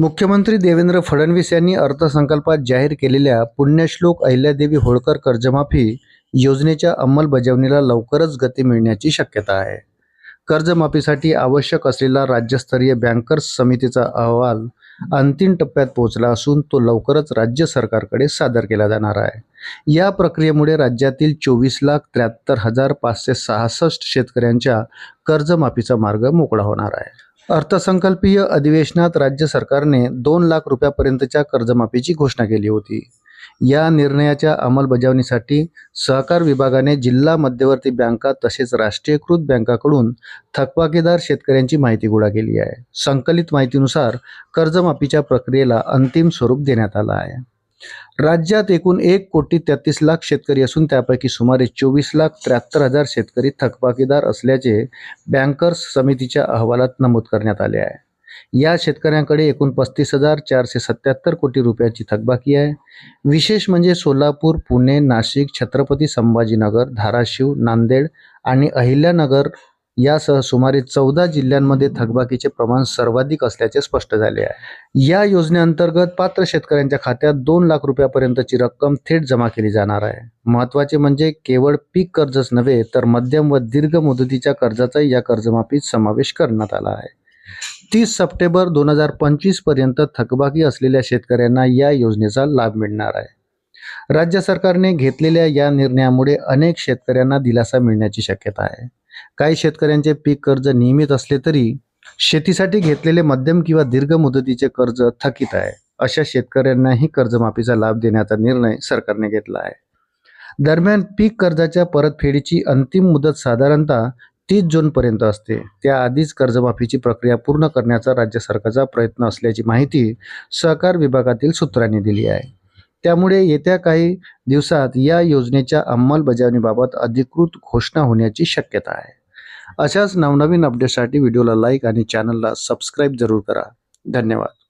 मुख्यमंत्री देवेंद्र फडणवीस यांनी अर्थसंकल्पात जाहीर केलेल्या पुण्यश्लोक अहिल्यादेवी होळकर कर्जमाफी योजनेच्या अंमलबजावणीला लवकरच गती मिळण्याची शक्यता आहे। कर्जमाफीसाठी आवश्यक असलेला राज्यस्तरीय बँकर्स समितीचा अहवाल अंतिम टप्प्यात पोहोचला असून तो लवकरच राज्य सरकारकडे सादर केला जाणार आहे। या प्रक्रियेमुळे राज्यातील 24,73,566 शेतकऱ्यांच्या कर्जमाफीचा मार्ग मोकळा होणार आहे। अर्थसंकल्पीय अधिवेशनात राज्य सरकारने 2 लाख रुपयापर्यंतच्या कर्जमाफीची घोषणा केली होती। या निर्णयाच्या अंमलबजावणीसाठी सहकार विभागाने जिल्हा मध्यवर्ती बँका तसेच राष्ट्रीयकृत बँकांकडून थकबाकीदार शेतकऱ्यांची माहिती गोळा केली आहे। संकलित माहितीनुसार कर्जमाफीच्या प्रक्रियेला अंतिम स्वरूप देण्यात आलं आहे। राज्यात एकूण 1,33,00,000 शेतकरी असून त्यापैकी सुमारे 24,73,000 शेतकरी थकबाकीदार असल्याचे बँकर्स समितीच्या अहवालात नमूद करण्यात आले आहे। या शेतकऱ्यांकडे एकूण 35,477 कोटी रुपयाची थकबाकी आहे। विशेष म्हणजे सोलापूर, पुणे, नाशिक, छत्रपती संभाजीनगर, धाराशिव, नांदेड आणि अहिल्यानगर यासह सुमारे 14 जिल्ह्यांमध्ये थकबाकीचे प्रमाण सर्वाधिक असल्याचे स्पष्ट झाले आहे। या योजनेअंतर्गत पात्र शेतकऱ्यांच्या खात्यात 2 लाख रुपयापर्यंतची रक्कम थेट जमा केली जाणार आहे। महत्त्वाचे म्हणजे केवळ पीक कर्जच नव्हे तर मध्यम व दीर्घ मुदतीच्या कर्जाचाही या कर्जमाफीत समावेश करण्यात आला आहे। 30 सप्टेंबर 2025 पर्यंत थकबाकी असलेल्या शेतकऱ्यांना या योजनेचा लाभ मिळणार आहे। राज्य सरकारने घेतलेल्या या निर्णयामुळे अनेक शेतकऱ्यांना दिलासा मिळण्याची शक्यता आहे। काही शेतकऱ्यांचे पीक कर्ज नियमित असले तरी शेतीसाठी घेतलेले मध्यम किंवा दीर्घ मुदतीचे कर्ज थकीत आहे। अशा शेतकऱ्यांनाही कर्जमाफीचा लाभ देण्याचा निर्णय सरकारने घेतला आहे। दरम्यान पीक कर्जाच्या परतफेडीची अंतिम मुदत साधारणतः 30 जूनपर्यंत असते। त्याआधीच कर्जमाफीची प्रक्रिया पूर्ण करण्याचा राज्य सरकारचा प्रयत्न असल्याची माहिती सहकार विभागातील सूत्रांनी दिली आहे। त्यामुळे येत्या काही दिवसात या योजनेच्या अंमलबजावणीबाबत अधिकृत घोषणा होण्याची शक्यता आहे। अशाच नवनवीन अपडेट्ससाठी व्हिडिओला लाईक आणि चॅनलला सबस्क्राईब जरूर करा। धन्यवाद।